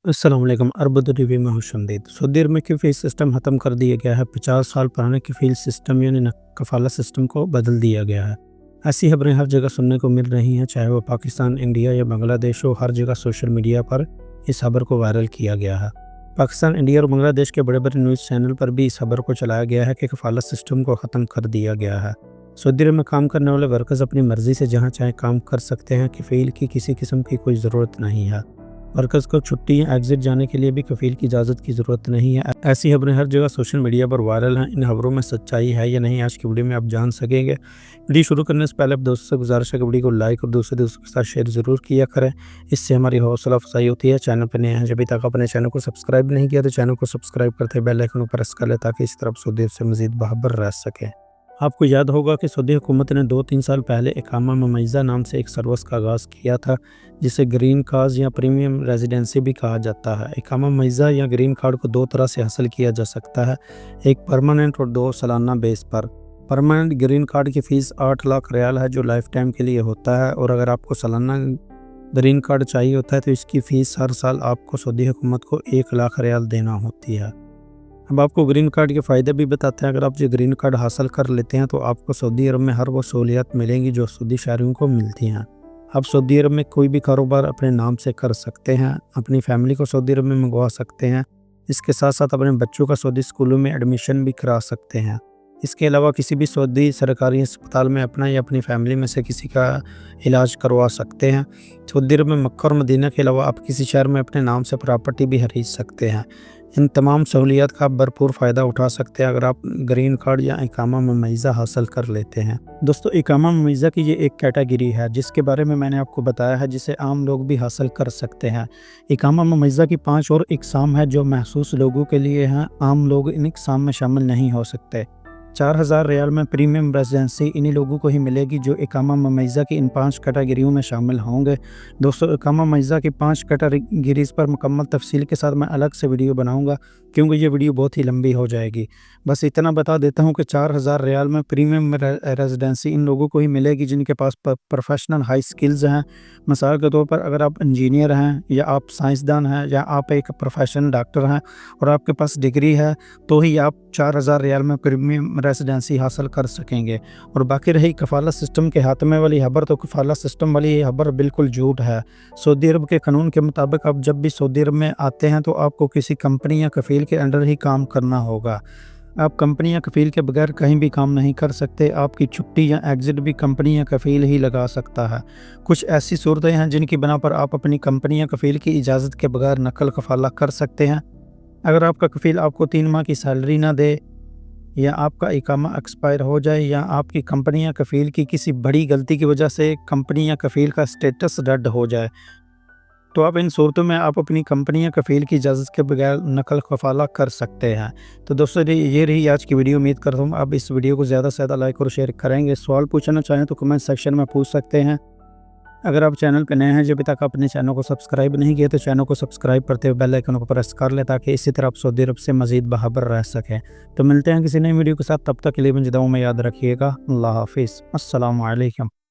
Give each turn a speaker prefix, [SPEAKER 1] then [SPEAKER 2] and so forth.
[SPEAKER 1] अस्सलाम वालेकुम। अरब टीवी में खुशामदीद। सऊदी अरब में कफ़ील सिस्टम ख़त्म कर दिया गया है। 50 साल पुराने कफ़ील सिस्टम यानी कफ़ाला सिस्टम को बदल दिया गया है। ऐसी खबरें हर जगह सुनने को मिल रही हैं, चाहे वो पाकिस्तान, इंडिया या बांग्लादेश हो। हर जगह सोशल मीडिया पर इस खबर को वायरल किया गया है। पाकिस्तान, इंडिया और बांग्लादेश के बड़े बड़े न्यूज़ चैनल पर भी इस खबर को चलाया गया है कि कफ़ाला सिस्टम को ख़त्म कर दिया गया है। सऊदी अरब में काम करने वाले वर्कर्स अपनी मर्ज़ी से जहाँ चाहे काम कर सकते हैं। कफ़ील की किसी किस्म की कोई ज़रूरत नहीं है। वर्कर्स को छुट्टी या एग्ज़िट जाने के लिए भी कफ़ील की इजाज़त की ज़रूरत नहीं है। ऐसी खबरें हर जगह सोशल मीडिया पर वायरल हैं। इन खबरों में सच्चाई है या नहीं, आज की वीडियो में आप जान सकेंगे। वीडियो शुरू करने से पहले आप दोस्तों से गुजारिश है कि वीडियो को लाइक और दूसरे दोस्तों के साथ शेयर ज़रूर किया करें। इससे हमारी हौसला अफजाई होती है। चैनल पर नए हैं, जब तक अपने चैनल को सब्सक्राइब नहीं किया तो चैनल को सब्सक्राइब करते बेल आइकन को प्रेस कर लें, ताकि इस तरफ सऊदी अरब से मज़ीद बाखबर रह सकें। आपको याद होगा कि सऊदी हुकूमत ने 2-3 साल पहले इकामा मुमय्यज़ा नाम से एक सर्विस का आगाज़ किया था, जिसे ग्रीन कार्ड या प्रीमियम रेजिडेंसी भी कहा जाता है। इकामा मुमय्यज़ा या ग्रीन कार्ड को 2 तरह से हासिल किया जा सकता है, एक परमानेंट और 2 सालाना बेस पर। परमानेंट ग्रीन कार्ड की फ़ीस 8 लाख रियाल है, जो लाइफ टाइम के लिए होता है, और अगर आपको सालाना ग्रीन कार्ड चाहिए होता है तो इसकी फ़ीस हर साल आपको सऊदी हुकूमत को 1 लाख रियाल देना होती है। अब आपको ग्रीन कार्ड के फ़ायदे भी बताते हैं। अगर आप जो ग्रीन कार्ड हासिल कर लेते हैं तो आपको सऊदी अरब में हर वो सहूलियत मिलेंगी जो सऊदी शहरियों को मिलती हैं। आप सऊदी अरब में कोई भी कारोबार अपने नाम से कर सकते हैं, अपनी फैमिली को सऊदी अरब में मंगवा सकते हैं। इसके साथ साथ अपने बच्चों का सऊदी स्कूलों में एडमिशन भी करा सकते हैं। इसके अलावा किसी भी सऊदी सरकारी अस्पताल में अपना या अपनी फैमिली में से किसी का इलाज करवा सकते हैं। सऊदी अरब में मक्का और मदीना के अलावा आप किसी शहर में अपने नाम से प्रॉपर्टी भी खरीद सकते हैं। इन तमाम सहूलियत का आप भरपूर फ़ायदा उठा सकते हैं अगर आप ग्रीन कार्ड या इकामा मुमय्यज़ा हासिल कर लेते हैं। दोस्तों, इकामा मुमय्यज़ा की ये एक कैटेगरी है जिसके बारे में मैंने आपको बताया है, जिसे आम लोग भी हासिल कर सकते हैं। इकामा मुमय्यज़ा की 5 और इक़साम है जो महसूस लोगों के लिए हैं। आम लोग इन इक़साम में शामिल नहीं हो सकते। 4000 रियाल में प्रीमियम रेजिडेंसी इन्हीं लोगों को ही मिलेगी जो इकामा मुमय्यज़ा की इन 5 कैटेगरियों में शामिल होंगे। दोस्तों, इकामा मुमय्यज़ा की 5 कैटेगरीज़ पर मुकम्मल तफसील के साथ मैं अलग से वीडियो बनाऊंगा, क्योंकि ये वीडियो बहुत ही लंबी हो जाएगी। बस इतना बता देता हूँ कि 4000 रियाल में प्रीमियम रेजिडेंसी इन लोगों को ही मिलेगी जिनके पास प्रोफेशनल हाई स्किल्स हैं। मिसाल के तौर पर अगर आप इंजीनियर हैं, या आप साइंसदान हैं, या आप एक प्रोफेशनल डॉक्टर हैं और आपके पास डिग्री है, तो ही आप 4000 रियाल में प्रीमियम रेजिडेंसी हासिल कर सकेंगे। और बाकी रही कफ़ाला सिस्टम के हाथमे वाली खबर, तो कफ़ाला सिस्टम वाली ये खबर बिल्कुल झूठ है। सऊदी अरब के कानून के मुताबिक आप जब भी सऊदी अरब में आते हैं तो आपको किसी कंपनी या कफ़ील के अंडर ही काम करना होगा। आप कंपनी या कफ़ील के बगैर कहीं भी काम नहीं कर सकते। आपकी छुट्टी या एग्ज़िट भी कंपनी या कफ़ील ही लगा सकता है। कुछ ऐसी सूरतें हैं जिनकी बिना पर आप अपनी कंपनी या कफ़ील की इजाज़त के बगैर नकल कफ़ाला कर सकते हैं। अगर आपका कफ़ील आपको 3 माह की सैलरी ना दे, या आपका इकामा एक्सपायर हो जाए, या आपकी कंपनी या कफ़ील की किसी बड़ी गलती की वजह से कंपनी या कफ़ील का स्टेटस रद्द हो जाए, तो आप इन सूरतों में आप अपनी कंपनी या कफ़ील की इजाज़त के बगैर नकल कफ़ाला कर सकते हैं। तो दोस्तों, ये रही आज की वीडियो। उम्मीद करता हूँ आप इस वीडियो को ज़्यादा से ज़्यादा लाइक और शेयर करेंगे। सवाल पूछना चाहें तो कमेंट सेक्शन में पूछ सकते हैं। अगर आप चैनल पर नए हैं, जब तक अपने चैनल को सब्सक्राइब नहीं किया तो चैनल को सब्सक्राइब करते हुए बेल आइकन को प्रेस कर लें, ताकि इसी तरह आप सऊदी अरब से मज़ीद बाखबर रह सकें। तो मिलते हैं किसी नई वीडियो के साथ, तब तक के लिए मुझे दुआओं में याद रखिएगा। अल्लाह हाफ़िज़। अस्सलामु अलैकुम।